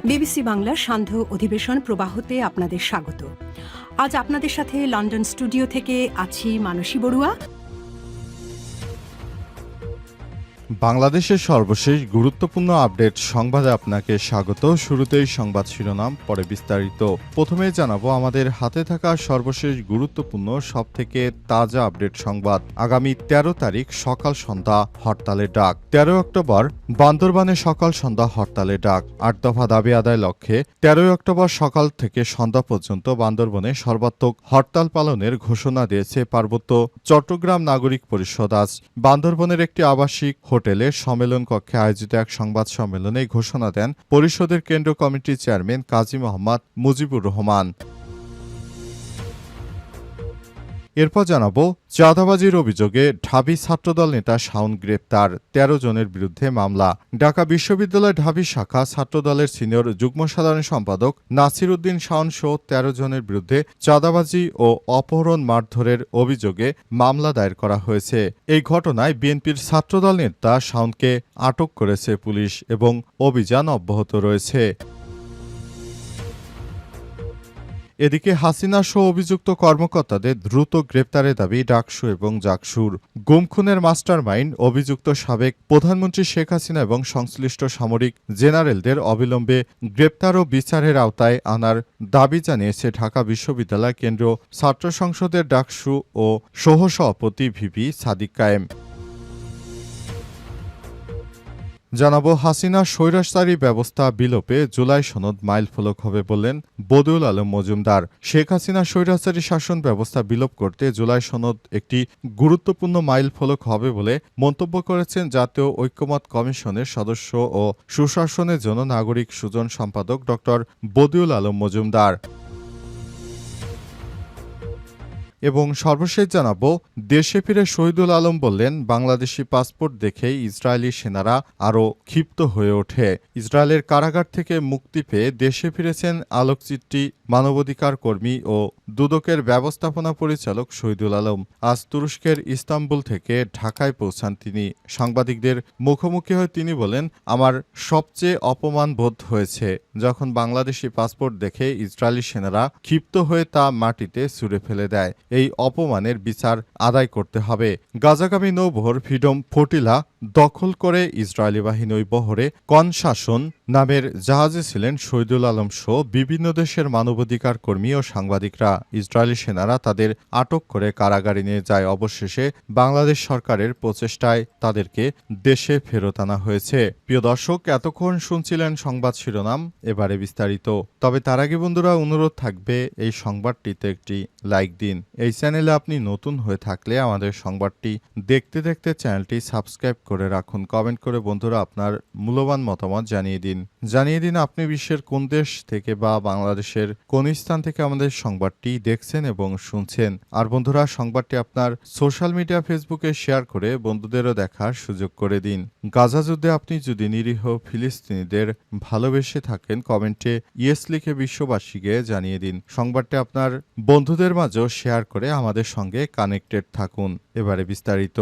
BBC বাংলার সান্ধ্য অধিবেশন প্রবাহতে আপনাদের স্বাগত। আজ আপনাদের সাথে লন্ডন স্টুডিও থেকে আছি মানসী বড়ুয়া। বাংলাদেশের সর্বশেষ গুরুত্বপূর্ণ আপডেট সংবাদে আপনাকে স্বাগত। শুরুতেই সংবাদ শিরোনাম, পরে বিস্তারিত। প্রথমে জানাবো আমাদের হাতে থাকা সর্বশেষ গুরুত্বপূর্ণ সবথেকে তাজা আপডেট সংবাদ। আগামী ১৩ তারিখ সকাল সন্ধ্যা হরতালের ডাক। ১৩ অক্টোবর বান্দরবানে সকাল সন্ধ্যা হরতালের ডাক। ৮ দফা দাবি আদায় লক্ষ্যে ১৩ অক্টোবর সকাল থেকে সন্ধ্যা পর্যন্ত বান্দরবনে সর্বাত্মক হরতাল পালনের ঘোষণা দিয়েছে পার্বত্য চট্টগ্রাম নাগরিক পরিষদ। আজ বান্দরবনের একটি আবাসিক হোটেলে সম্মেলন কক্ষে আয়োজিত এক সংবাদ সম্মেলনে ঘোষণা দেন পরিষদের কেন্দ্রীয় কমিটির চেয়ারম্যান কাজী মোহাম্মদ মুজিবুর রহমান। এরপর জানাবো চাঁদাবাজির অভিযোগে ঢাবি ছাত্রদল নেতা শাওন গ্রেপ্তার, ১৩ জনের বিরুদ্ধে মামলা। ঢাকা বিশ্ববিদ্যালয় ঢাবি শাখা ছাত্রদলের সিনিয়র যুগ্ম সাধারণ সম্পাদক নাসির উদ্দিন শাওন সহ ১৩ জনের বিরুদ্ধে চাঁদাবাজি ও অপহরণ মারধরের অভিযোগে মামলা দায়ের করা হয়েছে। এই ঘটনায় বিএনপির ছাত্রদল নেতা শাওনকে আটক করেছে পুলিশ এবং অভিযান অব্যাহত রয়েছে। এদিকে হাসিনা সহ অভিযুক্ত কর্মকর্তাদের দ্রুত গ্রেপ্তারের দাবি ডাকসু এবং জাকসুর। গুম খুনের মাস্টারমাইন্ড অভিযুক্ত সাবেক প্রধানমন্ত্রী শেখ হাসিনা এবং সংশ্লিষ্ট সামরিক জেনারেলদের অবিলম্বে গ্রেপ্তার ও বিচারের আওতায় আনার দাবি জানিয়েছে ঢাকা বিশ্ববিদ্যালয় কেন্দ্রীয় ছাত্র সংসদের ডাকসু ও সহসভাপতি ভিপি সাদিক কায়েম। জানাবো হাসিনা স্বৈরাচারী ব্যবস্থা বিলোপে জুলাই সনদ মাইলফলক হবে বললেন বদিউল আলম মজুমদার। শেখ হাসিনা স্বৈরাচারী শাসন ব্যবস্থা বিলোপ করতে জুলাই সনদ একটি গুরুত্বপূর্ণ মাইলফলক হবে বলে মন্তব্য করেছেন জাতীয় ঐক্যমত্য কমিশনের সদস্য ও সুশাসনের জন্য নাগরিক সুজন সম্পাদক ড বদিউল আলম মজুমদার। এবং সর্বশেষ জানাবো দেশে ফিরে শহীদুল আলম বললেন বাংলাদেশি পাসপোর্ট দেখেই ইসরায়েলি সেনারা আরও ক্ষিপ্ত হয়ে ওঠে। ইসরায়েলের কারাগার থেকে মুক্তি পেয়ে দেশে ফিরেছেন আলোকচিত্রী মানবাধিকার কর্মী ও দুদকের ব্যবস্থাপনা পরিচালক শহীদুল আলম। আজ তুরস্কের ইস্তাম্বুল থেকে ঢাকায় পৌঁছান তিনি। সাংবাদিকদের মুখোমুখি হয়ে তিনি বলেন, আমার সবচেয়ে অপমান বোধ হয়েছে যখন বাংলাদেশি পাসপোর্ট দেখে ইসরায়েলি সেনারা ক্ষিপ্ত হয়ে তা মাটিতে ছুঁড়ে ফেলে দেয়। এই অপমানের বিচার আদায় করতে হবে। গাজাগামী নৌবহর ফ্রিডম ফ্লোটিলা দখল করে ইসরায়েলি বাহিনী ওই বহরে কনশাসন নামের জাহাজে ছিলেন শহীদুল আলম সহ বিভিন্ন দেশের মানবাধিকার কর্মী ও সাংবাদিকরা। ইসরায়েলি সেনারা তাদের আটক করে কারাগারে নিয়ে যায়। অবশেষে বাংলাদেশ সরকারের প্রচেষ্টায় তাদেরকে দেশে ফেরত আনা হয়েছে। প্রিয় দর্শক, এতক্ষণ শুনছিলেন সংবাদ শিরোনাম, এবারে বিস্তারিত। তবে তার আগে বন্ধুরা অনুরোধ থাকবে এই সংবাদটিতে একটি লাইক দিন। এই চ্যানেলে আপনি নতুন হয়ে থাকলে আমাদের সংবাদটি দেখতে দেখতে চ্যানেলটি সাবস্ক্রাইব করে রাখুন। কমেন্ট করে বন্ধুরা আপনার মূল্যবান মতামত জানিয়ে দিন আপনি বিশ্বের কোন দেশ থেকে বা বাংলাদেশের কোন স্থান থেকে আমাদের সংবাদটি দেখছেন এবং শুনছেন। আর বন্ধুরা সংবাদটি আপনার সোশ্যাল মিডিয়া ফেসবুকে শেয়ার করে বন্ধুদেরও দেখার সুযোগ করে দিন। গাজা যুদ্ধে আপনি যদি নিরীহ ফিলিস্তিনিদের ভালোবেসে থাকেন কমেন্টে ইয়েস লিখে বিশ্ববাসীকে জানিয়ে দিন। সংবাদটি আপনার বন্ধুদের মাঝেও শেয়ার করে আমাদের সঙ্গে কানেক্টেড থাকুন। এবারে বিস্তারিত।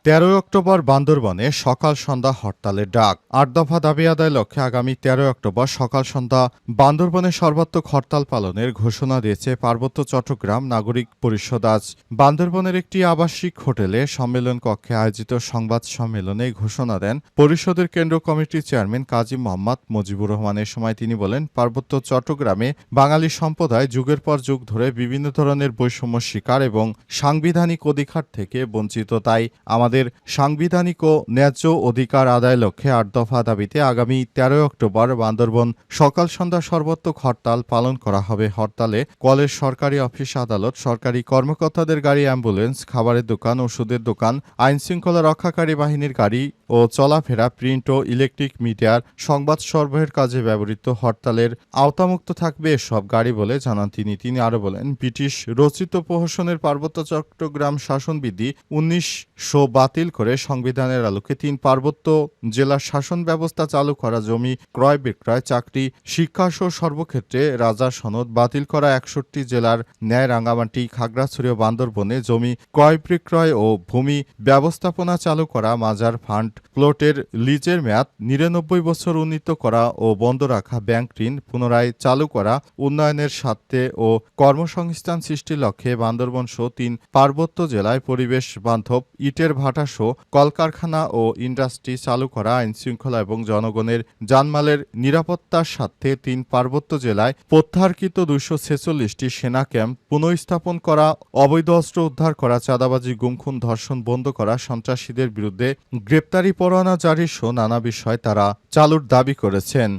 ১৩ অক্টোবর বান্দরবনে সকাল সন্ধ্যা হরতালের ডাক। ৮ দফা দাবি আদায় লক্ষ্যে আগামী ১৩ অক্টোবর সকাল সন্ধ্যা বান্দরবনে সর্বাত্মক হরতাল পালনের ঘোষণা দিয়েছে পার্বত্য চট্টগ্রাম নাগরিক পরিষদ। আজ বান্দরবনের একটি আবাসিক হোটেলে সম্মেলন কক্ষে আয়োজিত সংবাদ সম্মেলনে ঘোষণা দেন পরিষদের কেন্দ্রীয় কমিটির চেয়ারম্যান কাজী মোহাম্মদ মুজিবুর রহমানের। সময় তিনি বলেন, পার্বত্য চট্টগ্রামে বাঙালি সম্প্রদায় যুগের পর যুগ ধরে বিভিন্ন ধরনের বৈষম্য শিকার এবং সাংবিধানিক অধিকার থেকে বঞ্চিত। তাই আমাদের সাংবিধানিক ও ন্যায্য অধিকার আদায় লক্ষ্যে ৮ দফা দাবিতে আগামী ১৩ অক্টোবর বান্দরবন সকাল সন্ধ্যা সর্বাত্মক হরতাল পালন করা হবে। হরতালে কলেজ, সরকারি অফিস, আদালত, সরকারি কর্মকর্তাদের গাড়ি, অ্যাম্বুলেন্স, খাবারের দোকান, ওষুধের দোকান, আইনশৃঙ্খলা রক্ষাকারী বাহিনীর গাড়ি ও চলাফেরা, প্রিন্ট ও ইলেকট্রিক মিডিয়ার সংবাদ সরবরাহের কাজে ব্যবহৃত হরতালের আওতামুক্ত থাকবে এসব গাড়ি বলে জানান তিনি আরও বলেন, ব্রিটিশ রচিত প্রহসনের পার্বত্য চট্টগ্রাম শাসনবিধি ১৯৮২ বাতিল করে সংবিধানের আলোকে 3 পার্বত্য জেলার শাসন ব্যবস্থা চালু করা, জমি ক্রয় বিক্রয়, চাকরি, শিক্ষাসহ সর্বক্ষেত্রে রাজার সনদ বাতিল করা, 61 জেলার ন্যায় রাঙ্গামাটি, খাগড়াছড়ি ও বান্দরবনে জমি ক্রয় বিক্রয় ও ভূমি ব্যবস্থাপনা চালু করা, মাজার ফান্ড প্লটের লিজের মেয়াদ 99 বছর উন্নীত করা ও বন্ধ রাখা ব্যাংক ঋণ পুনরায় চালু করা, উন্নয়নের স্বার্থে ও কর্মসংস্থান সৃষ্টির লক্ষ্যে বান্দরবন সহ 3 পার্বত্য জেলায় পরিবেশ বান্ধব ইটের ভাটা সহ কলকারখানা ও ইন্ডাস্ট্রি চালু করা, আইনশৃঙ্খলা এবং জনগণের জানমালের নিরাপত্তার স্বার্থে 3 পার্বত্য জেলায় প্রত্যাহারকৃত 246টি সেনা ক্যাম্প পুনঃস্থাপন করা, অবৈধ অস্ত্র উদ্ধার করা, চাঁদাবাজি, গুমখুন, ধর্ষণ বন্ধ করা, সন্ত্রাসীদের বিরুদ্ধে গ্রেপ্তারি পরোয়ানা জারি সহ নানা বিষয় তারা চালুর দাবি করেছেন।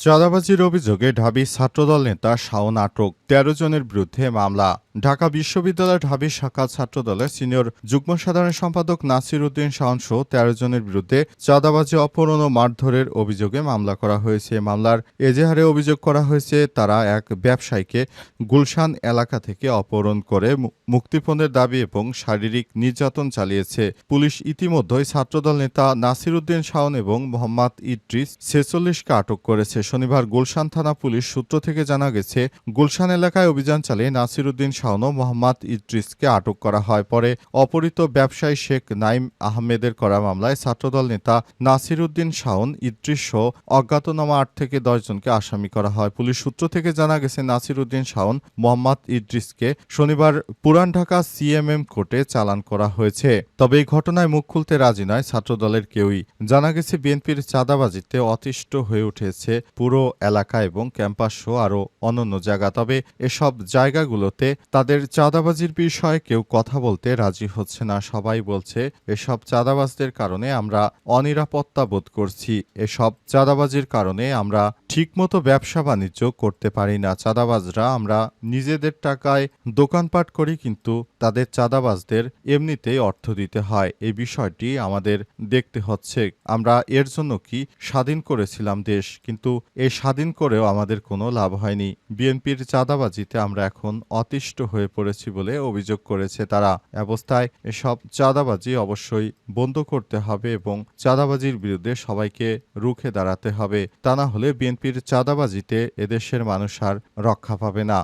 চাঁদাবাজির অভিযোগে ঢাবি ছাত্রদল নেতা শাওন আটক, 13 জনের বিরুদ্ধে মামলা। ঢাকা বিশ্ববিদ্যালয় ঢাবি শাখা ছাত্রদলের সিনিয়র যুগ্ম সাধারণ সম্পাদক নাসির উদ্দিন শাওন সহ 13 জনের বিরুদ্ধে চাঁদাবাজি, অপহরণ ও মারধরের অভিযোগে মামলা করা হয়েছে। মামলার এজাহারে অভিযোগ করা হয়েছে, তারা এক ব্যবসায়ীকে গুলশান এলাকা থেকে অপহরণ করে মুক্তিপণের দাবি এবং শারীরিক নির্যাতন চালিয়েছে। পুলিশ ইতিমধ্যেই ছাত্রদল নেতা নাসির উদ্দিন শাওন এবং মোহাম্মদ ইদ্রিস 46কে আটক করেছে। শনিবার গুলশান থানা পুলিশ সূত্র থেকে জানা গেছে, গুলশান এলাকায় অভিযান চালিয়ে নাসির উদ্দিন শাওন ও মোহাম্মদ ইদ্রিসকে আটক করা হয়। পরে অপহৃত ব্যবসায়ী শেখ নাইম আহমেদের করা মামলায় ছাত্রদল নেতা নাসির উদ্দিন শাওন, ইদ্রিস সহ অজ্ঞাতনামা 8 থেকে 10 জনকে আসামি করা হয়। পুলিশ সূত্র থেকে জানা গেছে, নাসির উদ্দিন শাওন, মোহাম্মদ ইদ্রিসকে শনিবার পুরান ঢাকা সিএমএম কোর্টে চালান করা হয়েছে। তবে এই ঘটনায় মুখ খুলতে রাজি নয় ছাত্রদলের কেউই। জানা গেছে, বিএনপির চাঁদাবাজিতে অতিষ্ঠ হয়ে উঠেছে পুরো এলাকা এবং ক্যাম্পাস সহ আরও অন্যান্য জায়গা। তবে এসব জায়গাগুলোতে তাদের চাঁদাবাজির বিষয়ে কেউ কথা বলতে রাজি হচ্ছে না। সবাই বলছে, এসব চাঁদাবাজদের কারণে আমরা অনিরাপত্তা বোধ করছি, এসব চাঁদাবাজির কারণে আমরা ঠিকমতো ব্যবসা বাণিজ্য করতে পারি না। চাঁদাবাজরা আমরা নিজেদের টাকায় দোকানপাট করি, কিন্তু তাদের চাঁদাবাজদের এমনিতেই অর্থ দিতে হয়। এই বিষয়টি আমাদের দেখতে হচ্ছে। আমরা এর জন্য কি স্বাধীন করেছিলাম দেশ, কিন্তু এই স্বাধীন করেও আমাদের কোনো লাভ হয়নি। বিএনপির চাঁদাবাজিতে আমরা এখন অতিষ্ঠ হয়ে পড়েছি বলে অভিযোগ করেছে তারা। অবস্থায় এসব চাঁদাবাজি অবশ্যই বন্ধ করতে হবে এবং চাঁদাবাজির বিরুদ্ধে সবাইকে রুখে দাঁড়াতে হবে। তা না হলে বিএনপির চাঁদাবাজিতে এদেশের মানুষ আর রক্ষা পাবে না।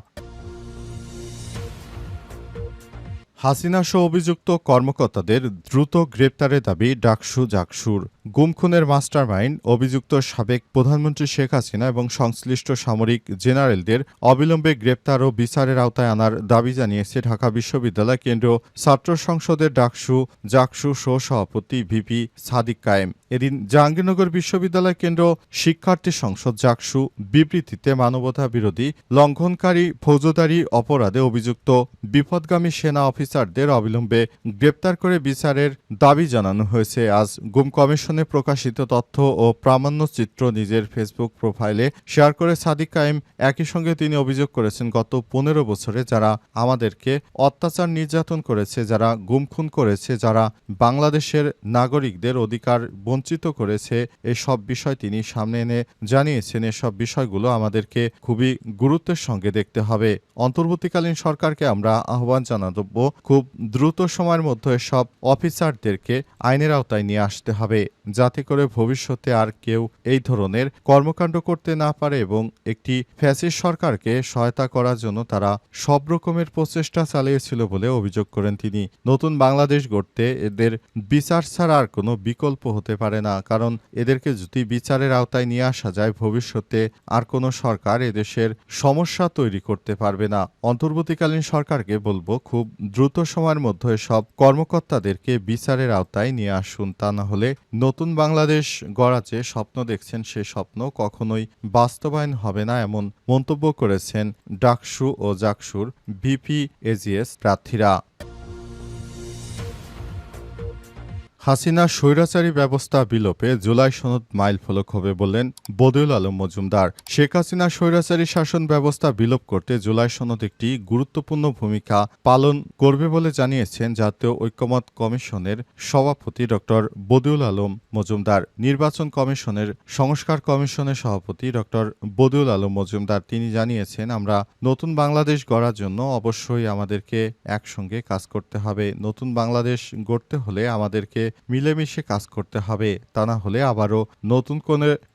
হাসিনা সহ অভিযুক্ত কর্মকর্তাদের দ্রুত গ্রেপ্তারের দাবি ডাকসু জাকসুর। গুমখুনের মাস্টারমাইন্ড অভিযুক্ত সাবেক প্রধানমন্ত্রী শেখ হাসিনা এবং সংশ্লিষ্ট সামরিক জেনারেলদের অবিলম্বে গ্রেপ্তার ও বিচারের আওতায় আনার দাবি জানিয়েছে ঢাকা বিশ্ববিদ্যালয় কেন্দ্রীয় ছাত্র সংসদের ডাকসু জাকসু সহ সভাপতি ভিপি সাদিক কায়েম। এদিন জাহাঙ্গীরনগর বিশ্ববিদ্যালয় কেন্দ্র শিক্ষার্থী সংসদ জাকসু বিবৃতিতে মানবতা বিরোধী লঙ্ঘনকারী ফৌজদারি অপরাধে অভিযুক্ত বিপদগামী সেনা অফিসারদের অবিলম্বে গ্রেপ্তার করে বিচারের দাবি জানানো হয়েছে। আজ গুম কমিশনে প্রকাশিত তথ্য ও প্রামাণ্যচিত্র নিজের ফেসবুক প্রোফাইলে শেয়ার করে সাদিক কায়েম একই সঙ্গে তিনি অভিযোগ করেছেন, গত 15 বছরে যারা আমাদেরকে অত্যাচার নির্যাতন করেছে, যারা গুম খুন করেছে, যারা বাংলাদেশের নাগরিকদের অধিকার বঞ্চিত করেছে, এসব বিষয় তিনি সামনে এনে জানিয়েছেন, এসব বিষয়গুলো আমাদেরকে খুবই গুরুত্বের সঙ্গে দেখতে হবে। অন্তর্বর্তীকালীন সরকারকে আমরা আহ্বান জানাবো, খুব দ্রুত সময়ের মধ্যে সব অফিসারদেরকে আইনের আওতায় নিয়ে আসতে হবে, যাতে করে ভবিষ্যতে আর কেউ এই ধরনের কর্মকাণ্ড করতে না পারে এবং একটি ফ্যাসিস্ট সরকারকে সহায়তা করার জন্য তারা সব রকমের প্রচেষ্টা চালিয়েছিল বলে অভিযোগ করেন তিনি। নতুন বাংলাদেশ গড়তে এদের বিচার ছাড়া আর কোনো বিকল্প হতে পারে না, কারণ এদেরকে যদি বিচারের আওতায় নিয়ে আসা যায়, ভবিষ্যতে আর কোনো সরকার এদেশের সমস্যা তৈরি করতে পারবে না। অন্তর্বর্তীকালীন সরকারকে বলবো, খুব দ্রুত সময়ের মধ্যে সব কর্মকর্তাদেরকে বিচারের আওতায় নিয়ে আসুন, তা না হলে নতুন বাংলাদেশ গড়া যে স্বপ্ন দেখছেন সে স্বপ্ন কখনোই বাস্তবায়ন হবে না, এমন মন্তব্য করেছেন ডাকসু ও জাকসুর ভিপি এজিএস প্রার্থীরা। হাসিনা স্বৈরাচারী ব্যবস্থা বিলোপে জুলাই সনদ মাইলফলক হবে বললেন বদিউল আলম মজুমদার। শেখ হাসিনা স্বৈরাচারী শাসন ব্যবস্থা বিলোপ করতে জুলাই সনদ একটি গুরুত্বপূর্ণ ভূমিকা পালন করবে বলে জানিয়েছেন জাতীয় ঐকমত্য কমিশনের সভাপতি ড বদিউল আলম মজুমদার। নির্বাচন কমিশনের সংস্কার কমিশনের সভাপতি ড বদিউল আলম মজুমদার তিনি জানিয়েছেন, আমরা নতুন বাংলাদেশ গড়ার জন্য অবশ্যই আমাদেরকে একসঙ্গে কাজ করতে হবে। নতুন বাংলাদেশ গড়তে হলে আমাদেরকে মিলেমিশে কাজ করতে হবে, তা না হলে আবারও নতুন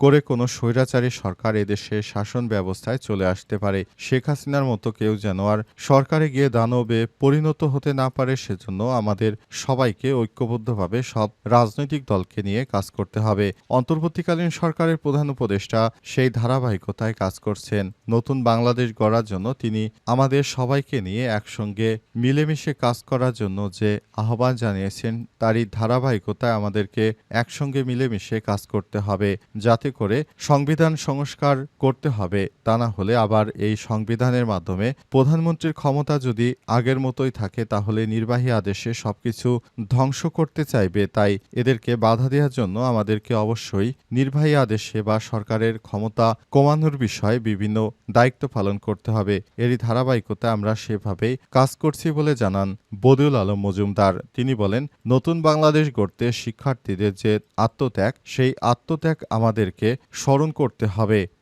করে কোনো স্বৈরাচারী সরকার এদেশে শাসন ব্যবস্থায় চলে আসতে পারে। শেখ হাসিনার মতো কেউ যেন আর সরকারে গিয়ে দানবে পরিণত হতে না পারে, সেজন্য আমাদের সবাইকে ঐক্যবদ্ধভাবে সব রাজনৈতিক দলকে নিয়ে কাজ করতে হবে। অন্তর্বর্তীকালীন সরকারের প্রধান উপদেষ্টা সেই ধারাবাহিকতায় কাজ করছেন। নতুন বাংলাদেশ গড়ার জন্য তিনি আমাদের সবাইকে নিয়ে একসঙ্গে মিলেমিশে কাজ করার জন্য যে আহ্বান জানিয়েছেন, তারই ধারাবাহিকতায় আমাদেরকে একসঙ্গে মিলেমিশে কাজ করতে হবে, যাতে করে সংবিধান সংস্কার করতে হবে। তা না হলে আবার এই সংবিধানের মাধ্যমে প্রধানমন্ত্রীর ক্ষমতা যদি আগের মতোই থাকে, তাহলে নির্বাহী আদেশে সবকিছু ধ্বংস করতে চাইবে। তাই এদেরকে বাধা দেওয়ার জন্য আমাদেরকে অবশ্যই নির্বাহী আদেশে বা সরকারের ক্ষমতা কমানোর বিষয়ে বিভিন্ন দায়িত্ব পালন করতে হবে। এরই ধারাবাহিকতায় আমরা সেভাবেই কাজ করছি বলে জানান বদিউল আলম মজুমদার। তিনি বলেন, নতুন বাংলাদেশ গড়তে শিক্ষার্থীদের যে আত্মত্যাগ, সেই আত্মত্যাগ আমাদেরকে স্মরণ করতে হবে।